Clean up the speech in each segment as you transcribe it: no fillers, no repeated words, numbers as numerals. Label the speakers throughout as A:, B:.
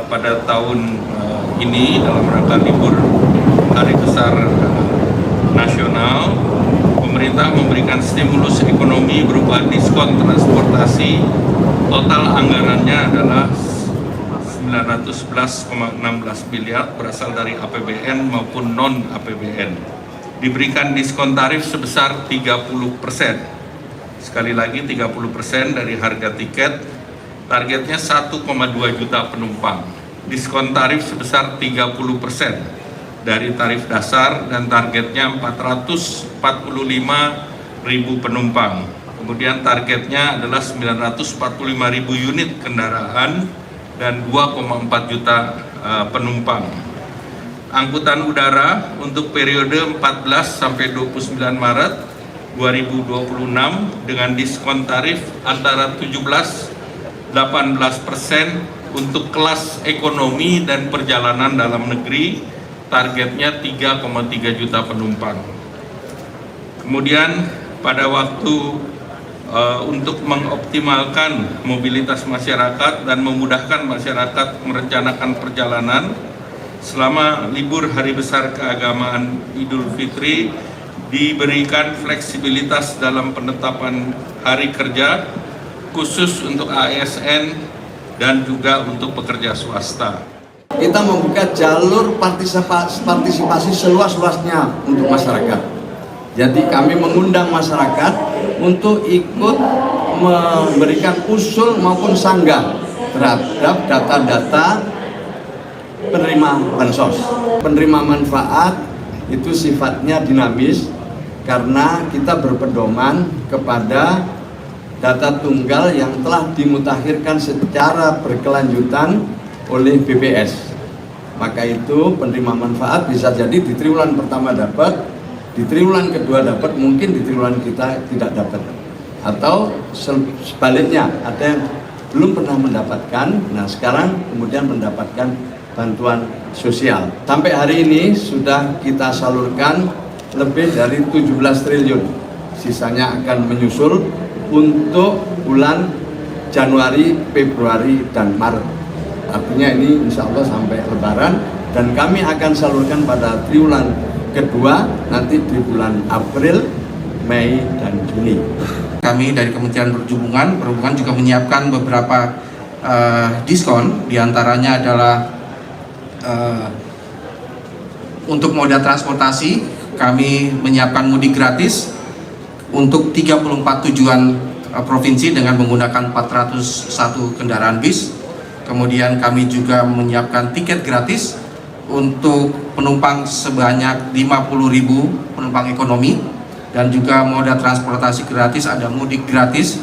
A: pada tahun ini dalam rangka libur Hari Besar Nasional, pemerintah memberikan stimulus ekonomi berupa diskon transportasi. Total anggarannya adalah 911,16 miliar berasal dari APBN maupun non-APBN. Diberikan diskon tarif sebesar 30%. Sekali lagi 30% dari harga tiket, targetnya 1,2 juta penumpang. Diskon tarif sebesar 30% dari tarif dasar dan targetnya 445.000 penumpang. Kemudian targetnya adalah 945.000 unit kendaraan dan 2,4 juta penumpang. Angkutan udara untuk periode 14 sampai 29 Maret 2026 dengan diskon tarif antara 17-18% untuk kelas ekonomi dan perjalanan dalam negeri, targetnya 3,3 juta penumpang. Kemudian pada waktu untuk mengoptimalkan mobilitas masyarakat dan memudahkan masyarakat merencanakan perjalanan selama libur Hari Besar Keagamaan Idul Fitri, diberikan fleksibilitas dalam penetapan hari kerja khusus untuk ASN dan juga untuk pekerja swasta.
B: Kita membuka jalur partisipasi seluas-luasnya untuk masyarakat. Jadi kami mengundang masyarakat untuk ikut memberikan usul maupun sanggah terhadap data-data penerima bansos. Penerima manfaat itu sifatnya dinamis karena kita berpedoman kepada data tunggal yang telah dimutakhirkan secara berkelanjutan oleh BPS. Maka itu penerima manfaat bisa jadi di triwulan pertama dapat, di triwulan kedua dapat, mungkin di triwulan kita tidak dapat, atau sebaliknya ada yang belum pernah mendapatkan, nah sekarang kemudian mendapatkan bantuan sosial. Sampai hari ini sudah kita salurkan lebih dari 17 triliun, sisanya akan menyusul untuk bulan Januari, Februari, dan Maret. Artinya ini insya Allah sampai Lebaran, dan kami akan salurkan pada triwulan kedua nanti di bulan April, Mei, dan Juni.
C: Kami dari Kementerian Perhubungan juga menyiapkan beberapa diskon, diantaranya adalah untuk moda transportasi kami menyiapkan mudik gratis untuk 34 tujuan provinsi dengan menggunakan 401 kendaraan bis. Kemudian kami juga menyiapkan tiket gratis untuk penumpang sebanyak 50.000 penumpang ekonomi, dan juga moda transportasi gratis, ada mudik gratis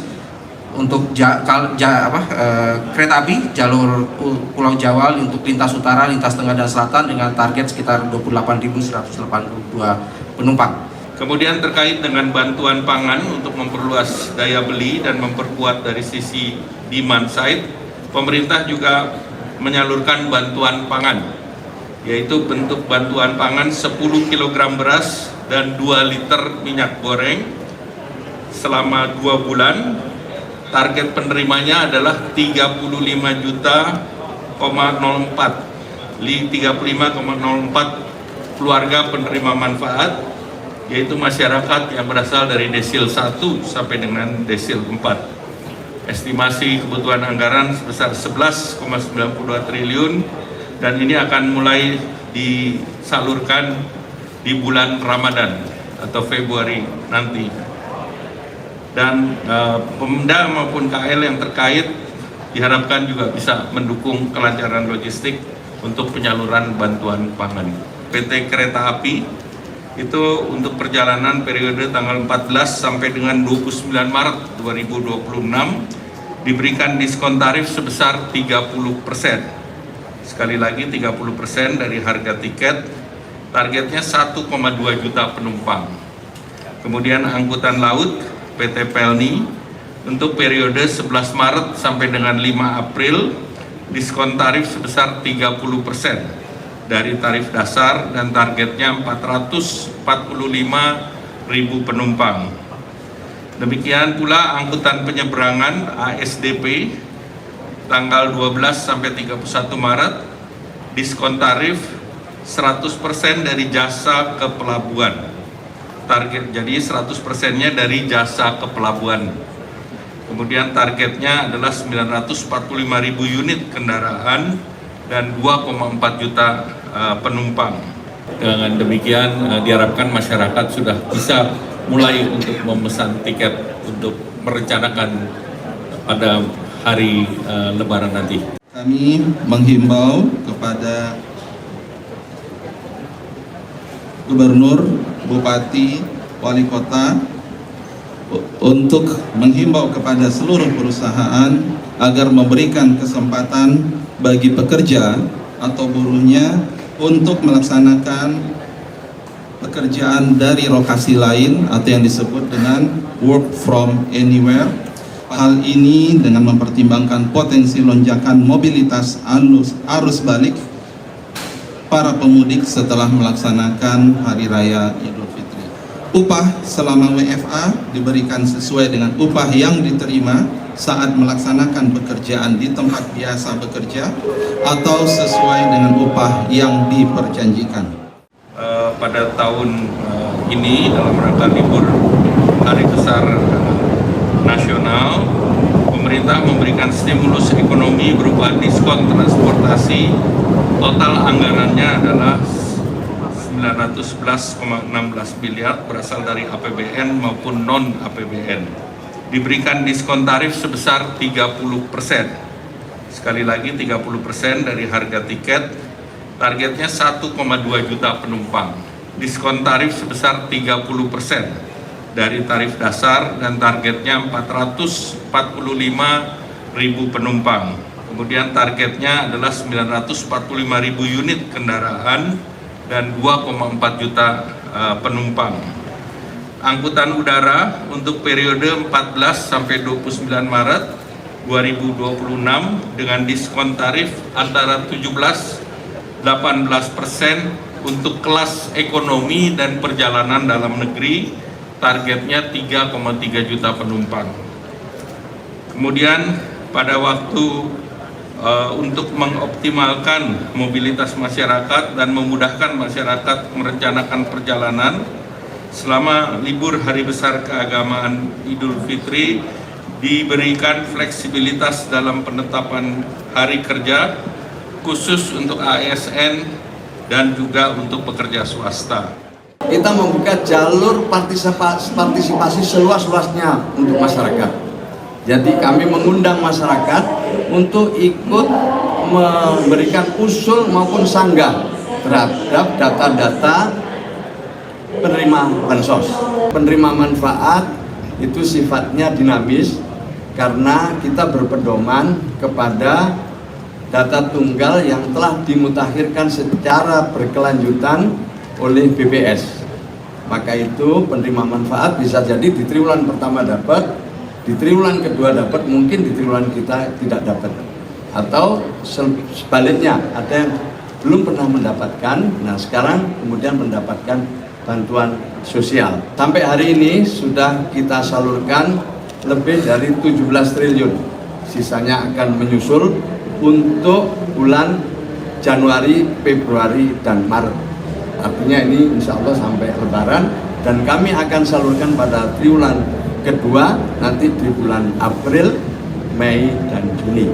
C: untuk kereta api jalur Pulau Jawa untuk lintas utara, lintas tengah dan selatan dengan target sekitar 28.182 penumpang.
A: Kemudian terkait dengan bantuan pangan untuk memperluas daya beli dan memperkuat dari sisi demand side, pemerintah juga menyalurkan bantuan pangan, yaitu bentuk bantuan pangan 10 kg beras dan 2 liter minyak goreng selama 2 bulan. Target penerimanya adalah 35,04 keluarga penerima manfaat, yaitu masyarakat yang berasal dari desil 1 sampai dengan desil 4. Estimasi kebutuhan anggaran sebesar 11,92 triliun, dan ini akan mulai disalurkan di bulan Ramadan atau Februari nanti. Dan Pemda maupun KL yang terkait diharapkan juga bisa mendukung kelancaran logistik untuk penyaluran bantuan pangan. PT Kereta Api itu untuk perjalanan periode tanggal 14 sampai dengan 29 Maret 2026 diberikan diskon tarif sebesar 30%. Sekali lagi 30% dari harga tiket, targetnya 1,2 juta penumpang. Kemudian angkutan laut PT Pelni untuk periode 11 Maret sampai dengan 5 April diskon tarif sebesar 30% dari tarif dasar dan targetnya 445.000 penumpang. Demikian pula angkutan penyeberangan ASDP tanggal 12 sampai 31 Maret diskon tarif 100% dari jasa ke pelabuhan. Target jadi 100%-nya dari jasa ke pelabuhan. Kemudian targetnya adalah 945.000 unit kendaraan dan 2,4 juta penumpang. Dengan demikian diharapkan masyarakat sudah bisa mulai untuk memesan tiket untuk merencanakan pada hari Lebaran nanti.
D: Kami menghimbau kepada Gubernur, Bupati, Wali Kota untuk menghimbau kepada seluruh perusahaan agar memberikan kesempatan bagi pekerja atau buruhnya untuk melaksanakan pekerjaan dari lokasi lain atau yang disebut dengan work from anywhere. Hal ini dengan mempertimbangkan potensi lonjakan mobilitas arus balik para pemudik setelah melaksanakan Hari Raya Idul Fitri. Upah selama WFA diberikan sesuai dengan upah yang diterima saat melaksanakan pekerjaan di tempat biasa bekerja atau sesuai dengan upah yang diperjanjikan.
A: Pada tahun ini dalam rangka libur Hari Besar Nasional, pemerintah memberikan stimulus ekonomi berupa diskon transportasi. Total anggarannya adalah 911,16 miliar berasal dari APBN maupun non-APBN. Diberikan diskon tarif sebesar 30%. Sekali lagi 30% dari harga tiket, targetnya 1,2 juta penumpang. Diskon tarif sebesar 30% dari tarif dasar dan targetnya 445.000 penumpang. Kemudian targetnya adalah 945.000 unit kendaraan dan 2,4 juta penumpang. Angkutan udara untuk periode 14 sampai 29 Maret 2026 dengan diskon tarif antara 17-18% untuk kelas ekonomi dan perjalanan dalam negeri, targetnya 3,3 juta penumpang. Kemudian pada waktu untuk mengoptimalkan mobilitas masyarakat dan memudahkan masyarakat merencanakan perjalanan selama libur Hari Besar Keagamaan Idul Fitri, diberikan fleksibilitas dalam penetapan hari kerja khusus untuk ASN dan juga untuk pekerja swasta.
B: Kita membuka jalur partisipasi seluas-luasnya untuk masyarakat. Jadi kami mengundang masyarakat untuk ikut memberikan usul maupun sanggah terhadap data-data penerima bansos. Penerima manfaat itu sifatnya dinamis karena kita berpedoman kepada data tunggal yang telah dimutakhirkan secara berkelanjutan oleh BPS. Maka itu penerima manfaat bisa jadi di triwulan pertama dapat, di triwulan kedua dapat, mungkin di triwulan kita tidak dapat. Atau sebaliknya, ada yang belum pernah mendapatkan, nah sekarang kemudian mendapatkan bantuan sosial. Sampai hari ini sudah kita salurkan lebih dari 17 triliun. Sisanya akan menyusul untuk bulan Januari, Februari, dan Maret. Artinya ini insya Allah sampai Lebaran, dan kami akan salurkan pada triwulan kedua nanti di bulan April, Mei, dan Juni.